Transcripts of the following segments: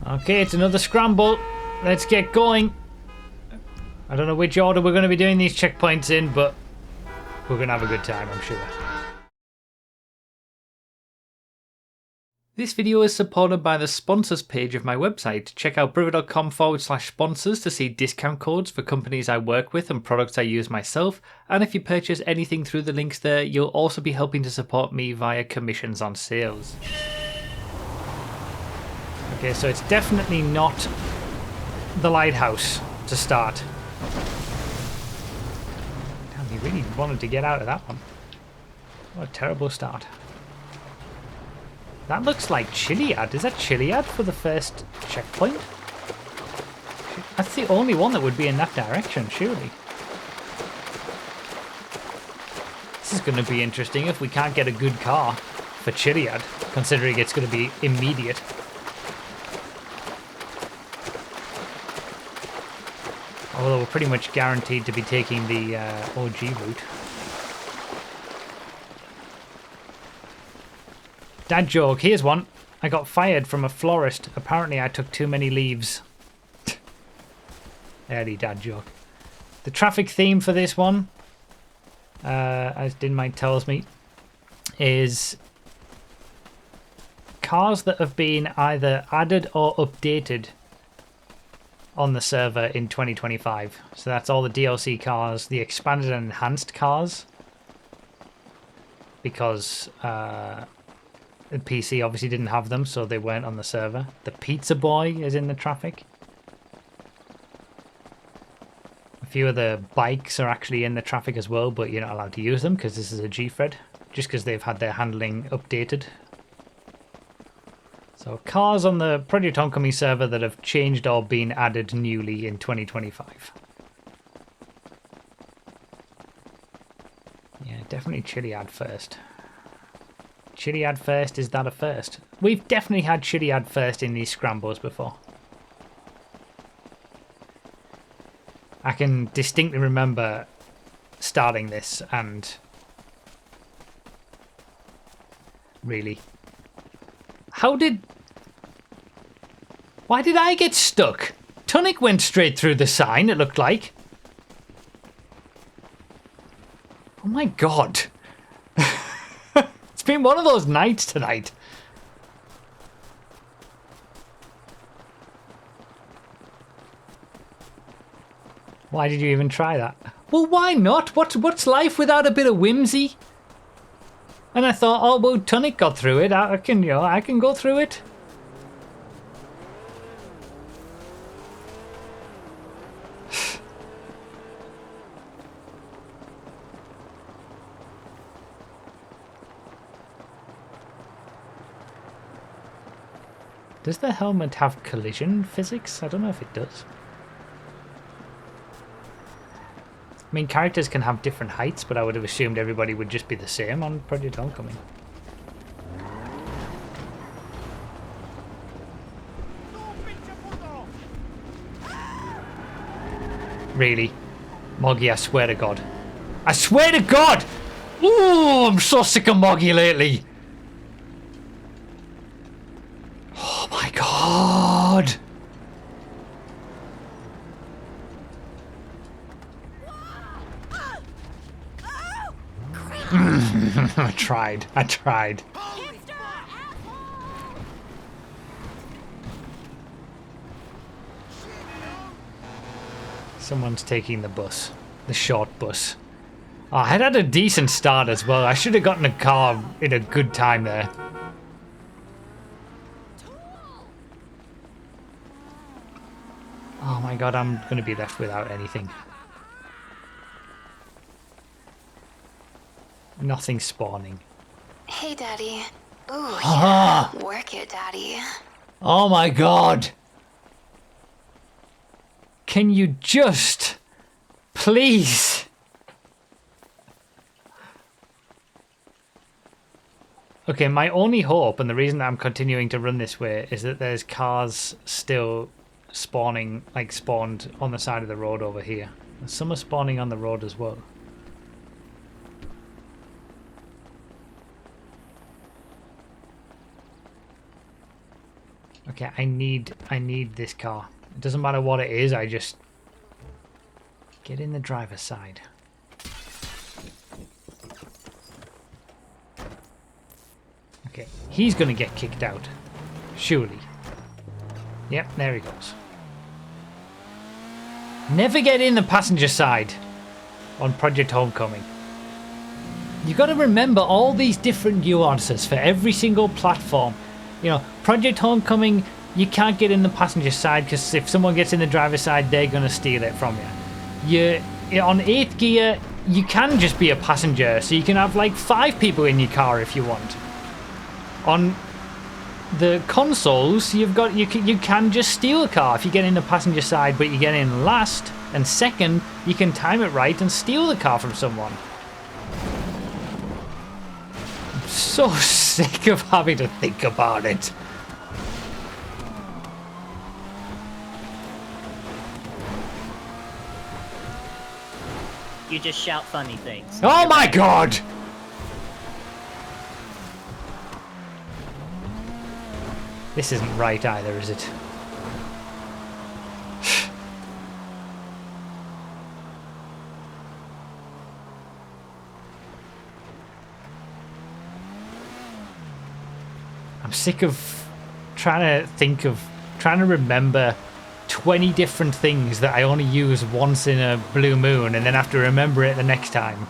Okay, it's another scramble. Let's get going. I don't know which order we're going to be doing these checkpoints in, but we're going to have a good time, I'm sure. This video is supported by the sponsors page of my website. Check out broughy.com/sponsors to see discount codes for companies I work with and products I use myself. And if you purchase anything through the links there, you'll also be helping to support me via commissions on sales. Okay, so it's definitely not the lighthouse to start. Damn, he really wanted to get out of that one. What a terrible start. That looks like Chiliad. Is that Chiliad for the first checkpoint? That's the only one that would be in that direction, surely. This is going to be interesting if we can't get a good car for Chiliad, considering it's going to be immediate. Although we're pretty much guaranteed to be taking the OG route. Dad joke, here's one. I got fired from a florist. Apparently I took too many leaves. Early dad joke. The traffic theme for this one, as Dinmite tells me, is cars that have been either added or updated on the server in 2025. So that's all the DLC cars, the expanded and enhanced cars, because the PC obviously didn't have them, so they weren't on the server. The pizza boy is in the traffic. A few of the bikes are actually in the traffic as well, but you're not allowed to use them because this is a Gfred, just because they've had their handling updated. So cars on the Project Homecoming server that have changed or been added newly in 2025. Yeah, definitely Chiliad first. Chiliad first, is that a first? We've definitely had Chiliad first in these scrambles before. I can distinctly remember starting this and... Really? Why did I get stuck? Tunic went straight through the sign, it looked like. Oh my god. It's been one of those nights tonight. Why did you even try that? Well, why not? What's life without a bit of whimsy? And I thought, oh well, Tunic got through it. I can go through it. Does the helmet have collision physics? I don't know if it does. I mean, characters can have different heights, but I would have assumed everybody would just be the same on Project Homecoming. Really? Moggy, I swear to God. I swear to God! Ooh, I'm so sick of Moggy lately. Oh my God! I tried. Someone's taking the bus. The short bus. Oh, I had a decent start as well. I should have gotten a car in a good time there. Oh my god, I'm going to be left without anything. Nothing spawning. Hey, Daddy. Ooh, yeah. Work it, Daddy. Oh my god. Can you just... Please... Okay, my only hope, and the reason that I'm continuing to run this way, is that there's cars still spawning, like spawned on the side of the road over here. Some are spawning on the road as well. Okay, I need this car. It doesn't matter what it is, I just get in the driver's side. Okay, he's gonna get kicked out. Surely. Yep, there he goes. Never get in the passenger side on Project Homecoming. You got to remember all these different nuances for every single platform. You know, Project Homecoming, you can't get in the passenger side because if someone gets in the driver's side, they're gonna steal it from you. On 8th gear, you can just be a passenger, so you can have like 5 people in your car if you want. On the consoles, you can just steal a car if you get in the passenger side, but you get in last and second, you can time it right and steal the car from someone. I'm so sick of having to think about it. You just shout funny things. Oh my god! This isn't right either, is it? I'm sick of trying to remember 20 different things that I only use once in a blue moon and then have to remember it the next time.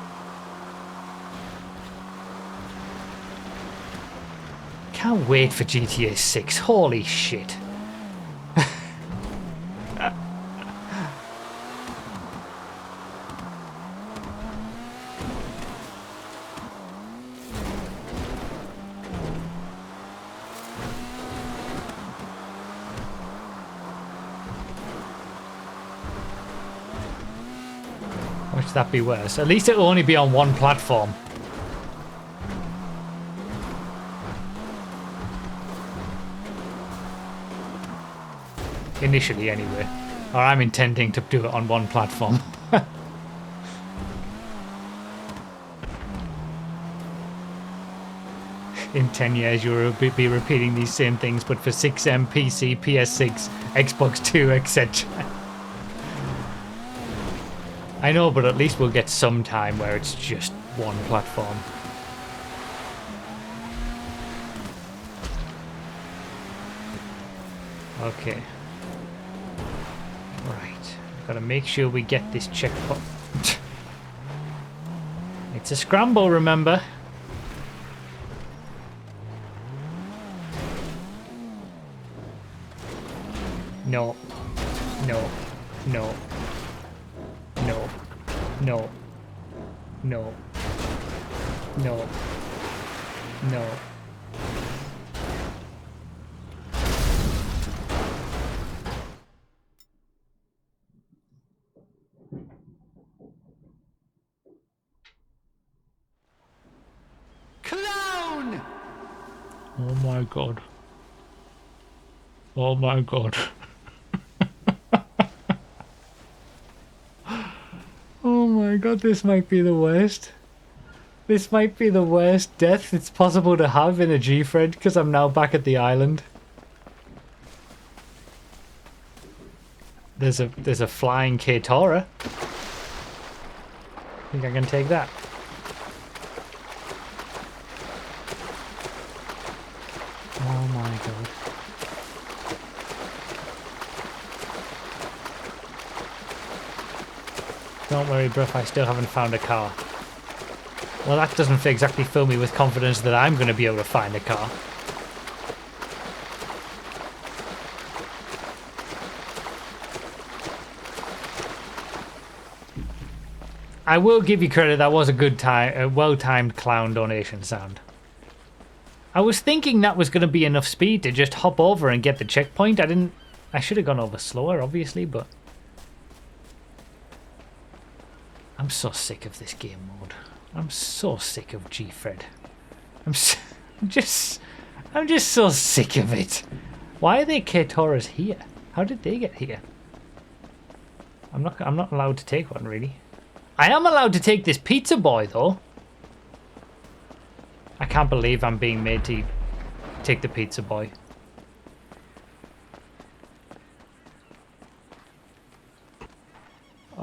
Can't wait for GTA 6. Holy shit. Which that be worse? At least it'll only be on one platform. Initially, anyway. Or I'm intending to do it on one platform. In 10 years, you'll be repeating these same things, but for 6M, PC, PS6, Xbox 2, etc. I know, but at least we'll get some time where it's just one platform. Okay. Right. Gotta make sure we get this checkpoint. It's a scramble, remember? No. No. No. No. No. No. No. No. Clown! Oh my god. Oh my god. Oh my god, this might be the worst. This might be the worst death it's possible to have in a Gfred, because I'm now back at the island. There's a flying K-Tora. Think I can take that. Oh my god. Don't worry, bruv, I still haven't found a car. Well, that doesn't exactly fill me with confidence that I'm going to be able to find a car. I will give you credit, that was a good time, a well-timed clown donation sound. I was thinking that was going to be enough speed to just hop over and get the checkpoint. I should have gone over slower, obviously, but... I'm so sick of this game mode. I'm so sick of Gfred. I'm just so sick of it. Why are they K-Toras here? How did they get here? I'm not allowed to take one, really. I am allowed to take this pizza boy, though. I can't believe I'm being made to take the pizza boy.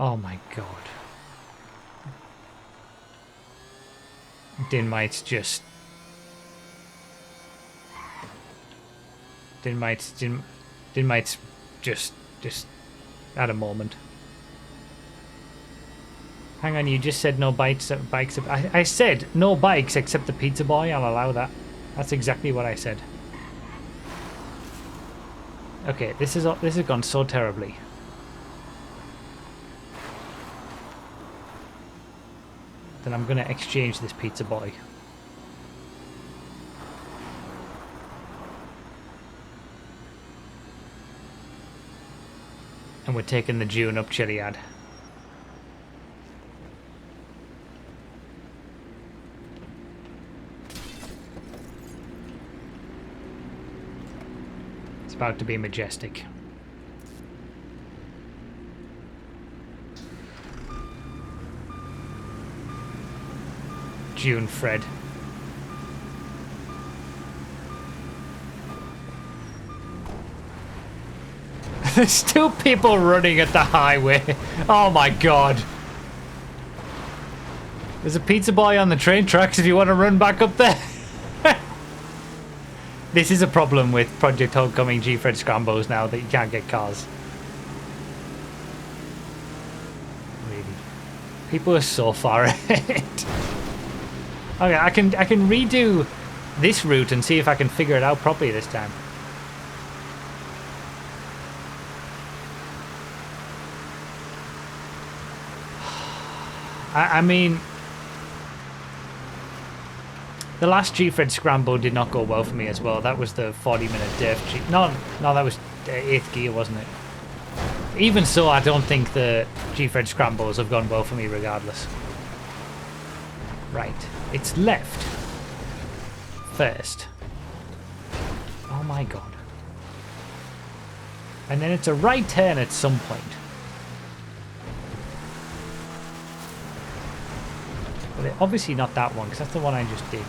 Oh my god. Dynamite's just... Dynamite's just at a moment. Hang on, you just said no bikes. I said no bikes except the pizza boy. I'll allow that. That's exactly what I said. Okay, this has gone so terribly. Then I'm gonna exchange this pizza boy. And we're taking the June up Chiliad. It's about to be majestic. June Fred. There's still people running at the highway. Oh my god. There's a pizza boy on the train tracks if you want to run back up there. This is a problem with Project Homecoming Gfred Scrambles now, that you can't get cars. Really. People are so far ahead. Okay, I can redo this route and see if I can figure it out properly this time. I mean, the last Gfred Scramble did not go well for me as well. That was the 40-minute diff. No, that was 8th gear, wasn't it? Even so, I don't think the Gfred Scrambles have gone well for me regardless. Right, it's left first. Oh my god. And then it's a right turn at some point. But obviously not that one, because that's the one I just did.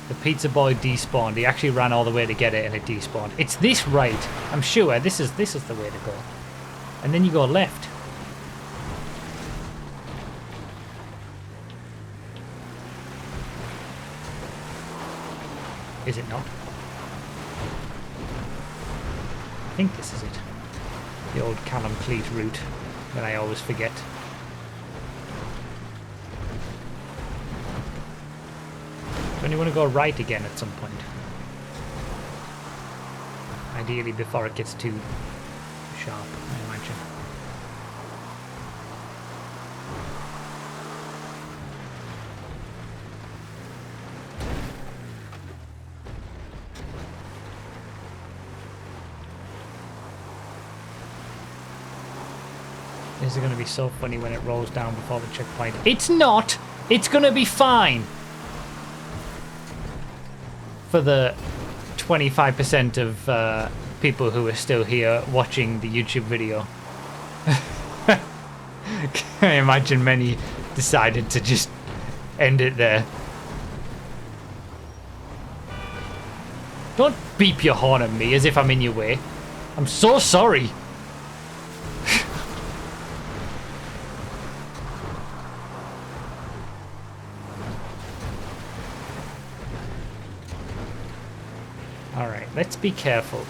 The pizza boy despawned. He actually ran all the way to get it and it despawned. It's this right. I'm sure this is the way to go. And then you go left. Is it not? I think this is it. The old Callum Cleat route that I always forget. Don't you want to go right again at some point? Ideally before it gets too sharp, I imagine. This is going to be so funny when it rolls down before the checkpoint. It's not! It's going to be fine! For the 25% of people who are still here watching the YouTube video. I imagine many decided to just end it there. Don't beep your horn at me as if I'm in your way. I'm so sorry. Alright, let's be careful.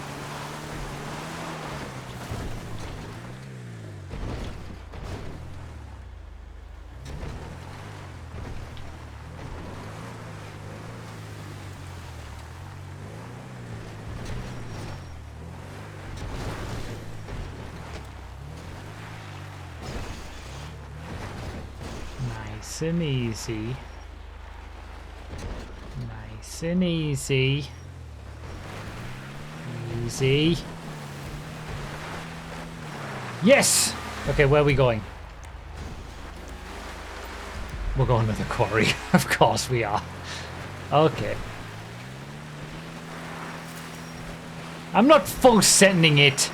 Nice and easy. Nice and easy. Easy. Yes! Okay, where are we going? We're going to the quarry. Of course we are. Okay. I'm not full sending it.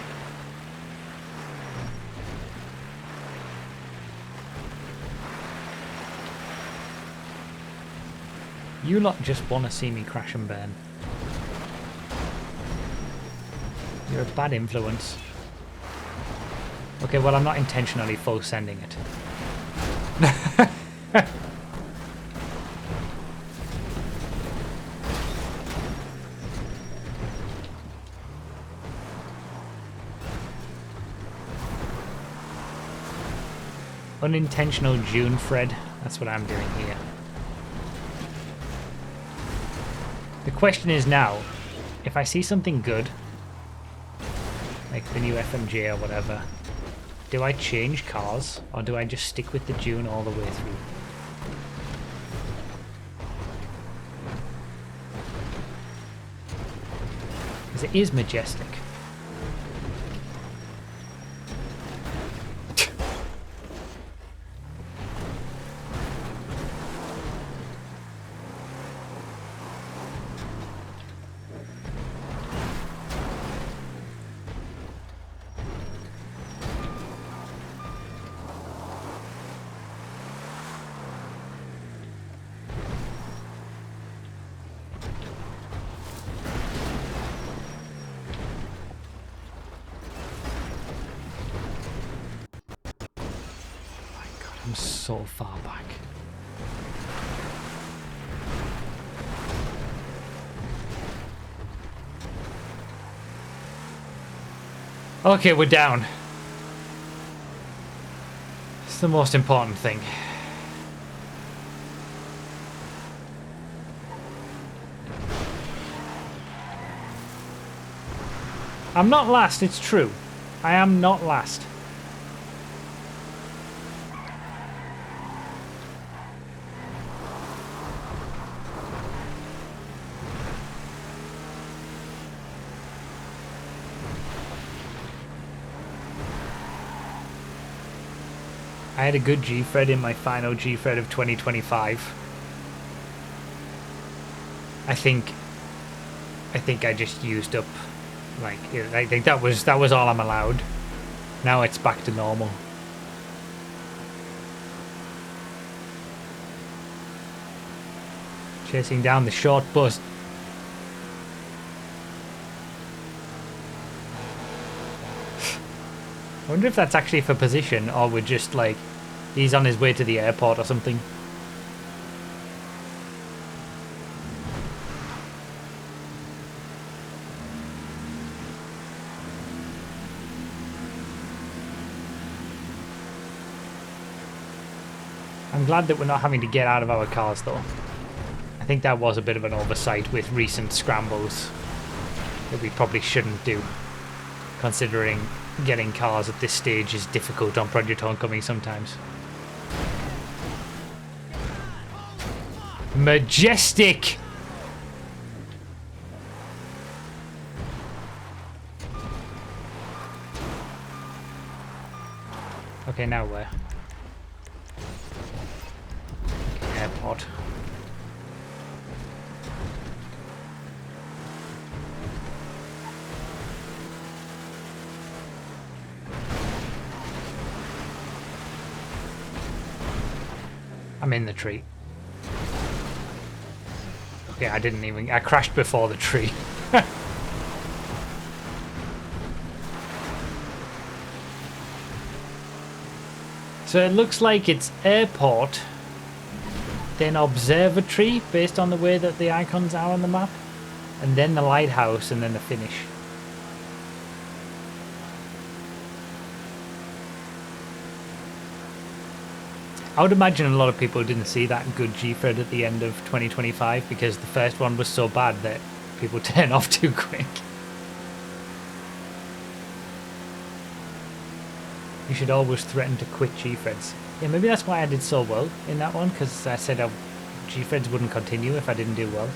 You lot just want to see me crash and burn. You're a bad influence. Okay, well, I'm not intentionally full sending it. Unintentional June Fred. That's what I'm doing here. The question is now, if I see something good, like the new FMJ or whatever, do I change cars or do I just stick with the June all the way through? Because it is majestic. I'm so far back. Okay, we're down. It's the most important thing. I'm not last, it's true. I am not last. I had a good Gfred in my final Gfred of 2025. I think I just used up, like, I think that was all I'm allowed. Now it's back to normal. Chasing down the short bus. I wonder if that's actually for position or we're just like, he's on his way to the airport or something. I'm glad that we're not having to get out of our cars though. I think that was a bit of an oversight with recent scrambles that we probably shouldn't do, considering getting cars at this stage is difficult on Project Homecoming sometimes. Majestic! Okay, now where? Okay, airport. I'm in the tree. Okay, I crashed before the tree. So it looks like it's airport, then observatory, based on the way that the icons are on the map, and then the lighthouse, and then the finish. I would imagine a lot of people didn't see that good Gfred at the end of 2025 because the first one was so bad that people turn off too quick. You should always threaten to quit Gfreds. Yeah, maybe that's why I did so well in that one, because I said Gfreds wouldn't continue if I didn't do well.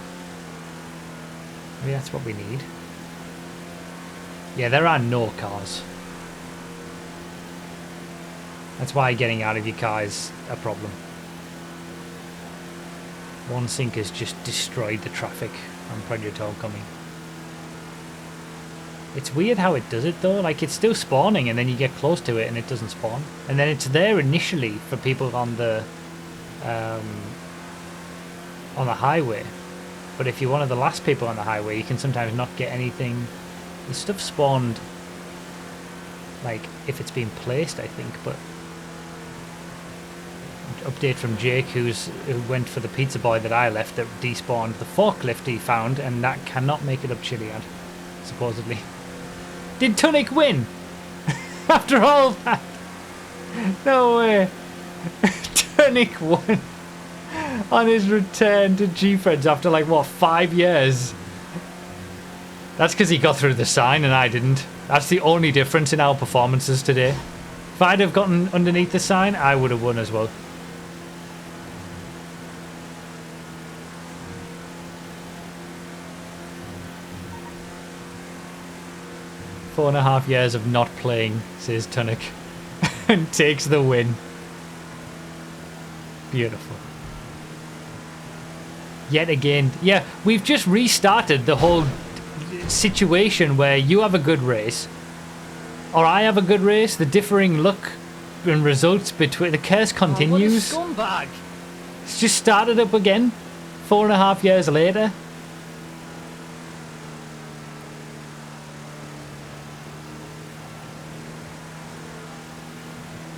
Maybe that's what we need. Yeah, there are no cars. That's why getting out of your car is a problem. One sink has just destroyed the traffic on Project Homecoming. It's weird how it does it though, like it's still spawning and then you get close to it and it doesn't spawn. And then it's there initially for people on the highway. But if you're one of the last people on the highway, you can sometimes not get anything. The stuff spawned like if it's been placed, I think. But update from Jake, who went for the pizza boy that I left that despawned the forklift he found, and that cannot make it up Chiliad, supposedly. Did Tunic win? After all that? No way. Tunic won on his return to Gfred's after like, what, 5 years? That's because he got through the sign and I didn't. That's the only difference in our performances today. If I'd have gotten underneath the sign, I would have won as well. Four and a half years of not playing, says Tunic, and takes the win. Beautiful. Yet again, yeah, we've just restarted the whole situation where you have a good race, or I have a good race. The differing luck and results between the curse continues. Oh, what a scumbag! It's just started up again, 4.5 years later.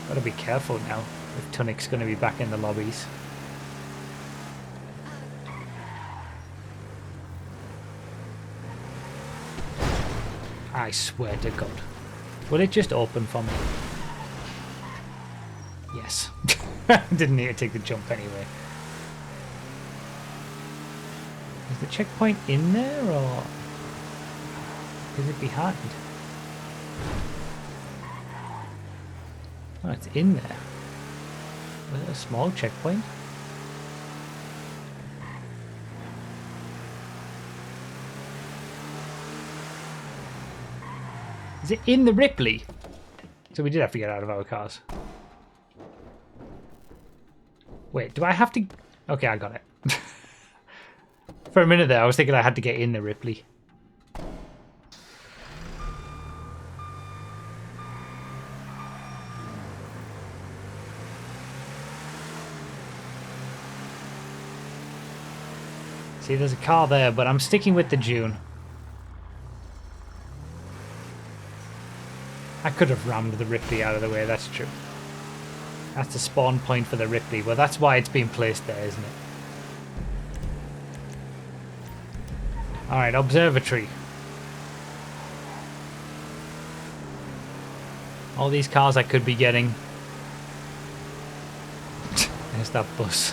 Gotta be careful now if Tunic's gonna be back in the lobbies. I swear to God. Will it just open for me? Yes. Didn't need to take the jump anyway. Is the checkpoint in there or is it behind? Oh, it's in there. Was it a small checkpoint? Is it in the Ripley? So we did have to get out of our cars. Wait, do I have to... Okay, I got it. For a minute there, I was thinking I had to get in the Ripley. See, there's a car there, but I'm sticking with the June. I could have rammed the Ripley out of the way, that's true. That's the spawn point for the Ripley. Well, that's why it's been placed there, isn't it? Alright, observatory. All these cars I could be getting. There's that bus.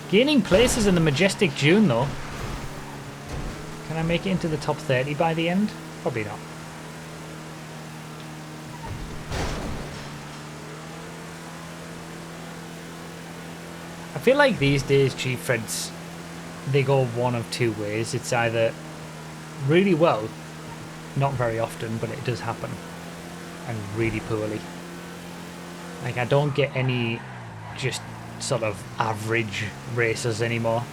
Gaining places in the Majestic June, though. Can I make it into the top 30 by the end? Probably not. I feel like these days Gfreds, they go one of two ways. It's either really well, not very often, but it does happen, and really poorly. Like, I don't get any just sort of average racers anymore.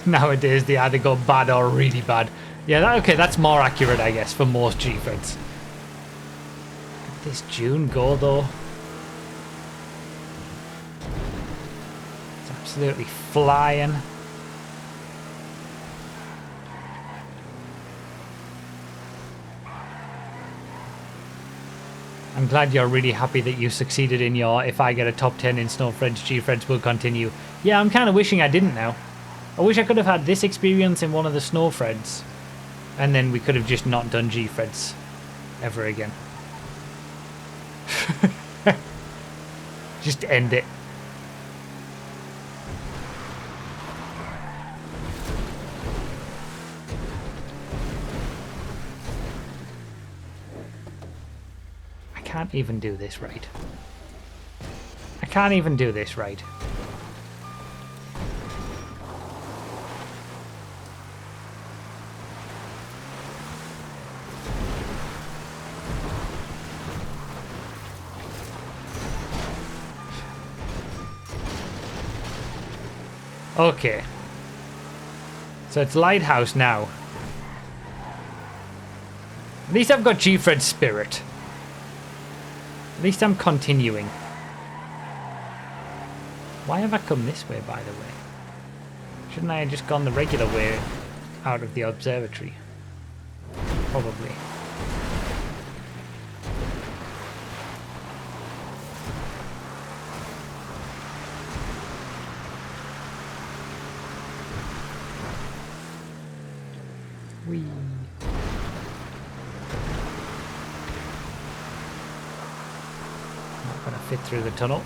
Nowadays they either go bad or really bad. Yeah, okay, that's more accurate, I guess, for most Gfreds. This June go though. Absolutely flying. I'm glad you're really happy that you succeeded in your if I get a top 10 in Snowfreds, Gfreds will continue. Yeah, I'm kind of wishing I didn't now. I wish I could have had this experience in one of the Snowfreds, and then we could have just not done Gfreds ever again. Just end it. I can't even do this right. I can't even do this right. Okay. So it's Lighthouse now. At least I've got Gfred Spirit. At least I'm continuing. Why have I come this way, by the way? Shouldn't I have just gone the regular way out of the observatory? Probably. Whee. Not gonna fit through the tunnel.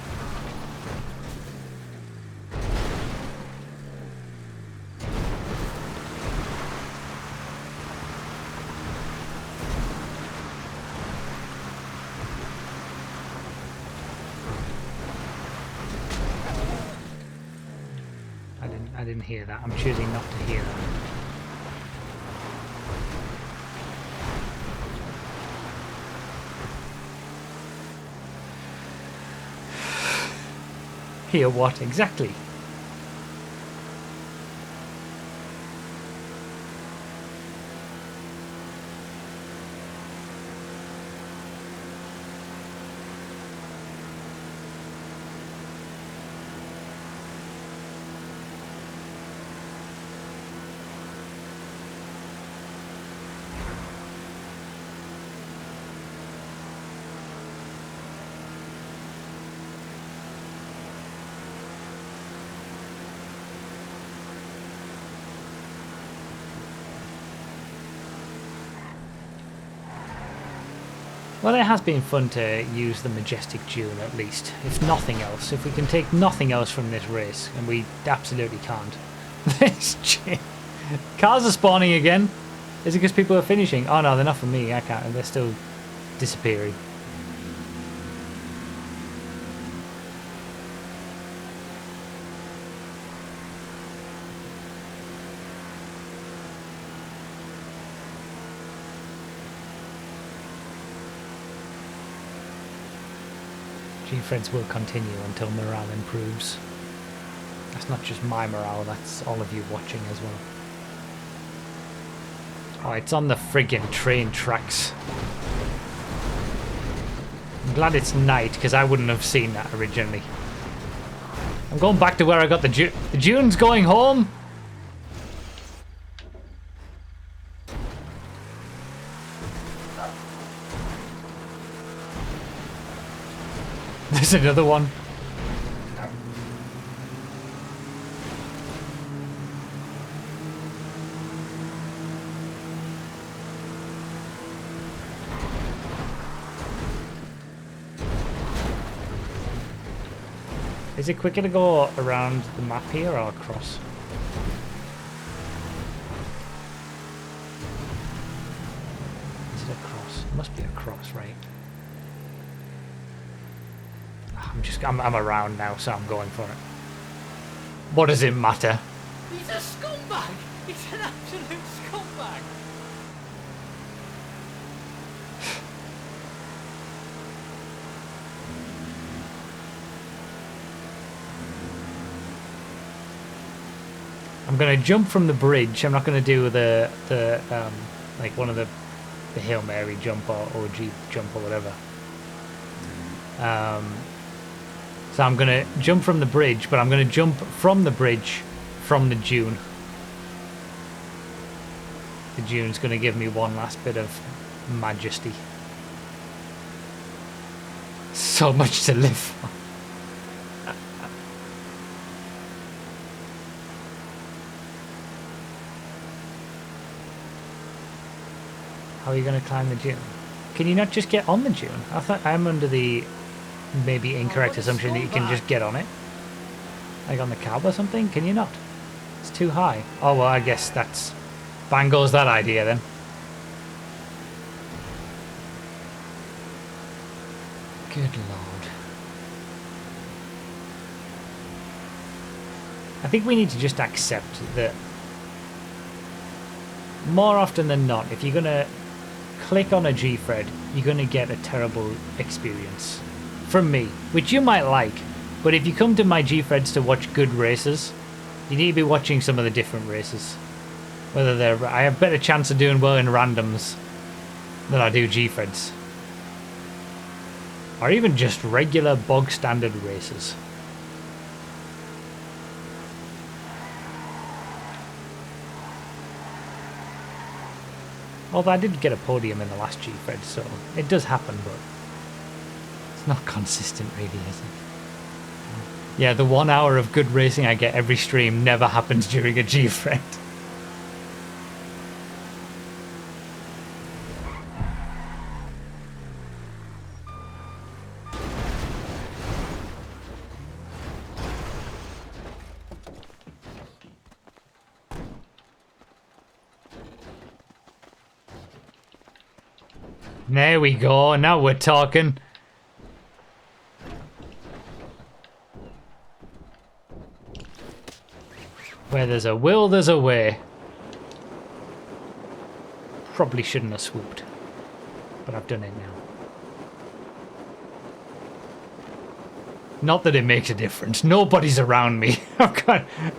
I didn't hear that. I'm choosing not to hear that. Hear what exactly? Well, it has been fun to use the Majestic Dune, at least. If nothing else. If we can take nothing else from this race, and we absolutely can't. This cars are spawning again. Is it because people are finishing? Oh no, they're not for me. I can't. They're still disappearing. Gfreds will continue until morale improves. That's not just my morale, that's all of you watching as well. Oh, it's on the friggin' train tracks. I'm glad it's night, because I wouldn't have seen that originally. I'm going back to where I got the Dune's going home! There's another one. Is it quicker to go around the map here or across? Is it across? It must be across, right? I'm around now, so I'm going for it. What does it matter? He's a scumbag! He's an absolute scumbag! I'm gonna jump from the bridge. I'm not gonna do the like one of the Hail Mary jump or OG jump or whatever. So I'm going to jump from the bridge, but I'm going to jump from the bridge from the dune. The dune's going to give me one last bit of majesty. So much to live for. How are you going to climb the dune? Can you not just get on the dune? I thought I'm under the maybe incorrect assumption that you can just get on it. Like on the cab or something? Can you not? It's too high. Oh well, I guess that's... bang goes that idea then. Good lord. I think we need to just accept that more often than not, if you're going to click on a Gfred, you're going to get a terrible experience. From me, which you might like, but if you come to my Gfreds to watch good races, You need to be watching some of the different races. Whether they're... I have better chance of doing well in randoms than I do Gfreds. Or even just regular bog standard races. Although I did get a podium in the last Gfred, so it does happen, but it's not consistent really, is it? Yeah, the 1 hour of good racing I get every stream never happens during a Gfred. There we go, now we're talking. Where there's a will, there's a way. Probably shouldn't have swooped, but I've done it now. Not that it makes a difference. Nobody's around me. I've got... Can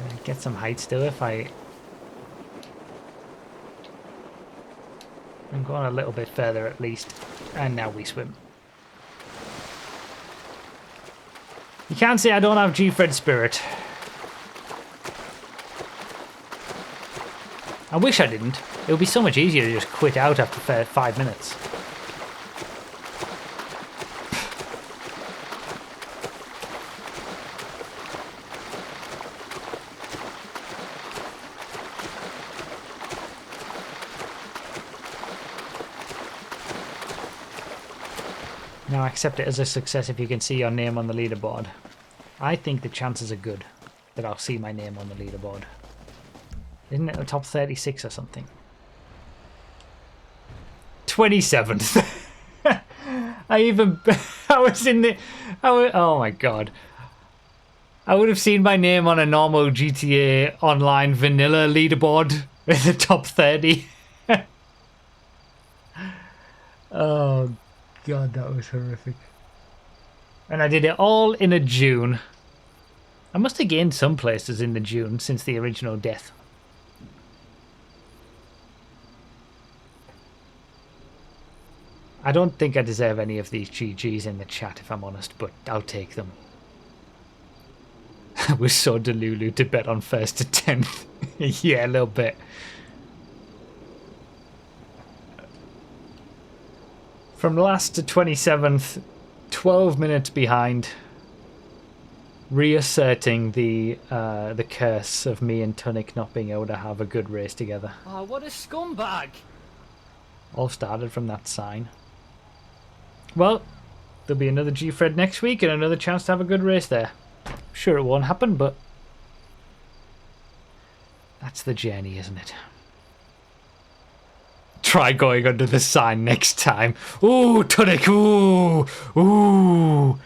I get some height still if I... I'm going a little bit further at least. And now we swim. You can't say I don't have Gfred spirit. I wish I didn't. It would be so much easier to just quit out after 5 minutes. Now accept it as a success if you can see your name on the leaderboard. I think the chances are good that I'll see my name on the leaderboard. Isn't it the top 36 or something? 27th. I was in the... oh my god. I would have seen my name on a normal GTA Online vanilla leaderboard in the top 30. Oh god, that was horrific. And I did it all in a June. I must have gained some places in the June since the original death. I don't think I deserve any of these GGs in the chat, if I'm honest, but I'll take them. I was so delulu to bet on 1st to 10th. Yeah, a little bit. From last to 27th, 12 minutes behind. Reasserting the curse of me and Tunic not being able to have a good race together. Oh, what a scumbag! All started from that sign. Well, there'll be another Gfred next week and another chance to have a good race there. Sure it won't happen, but that's the journey, isn't it? Try going under the sign next time. Ooh, Tunic, ooh, ooh.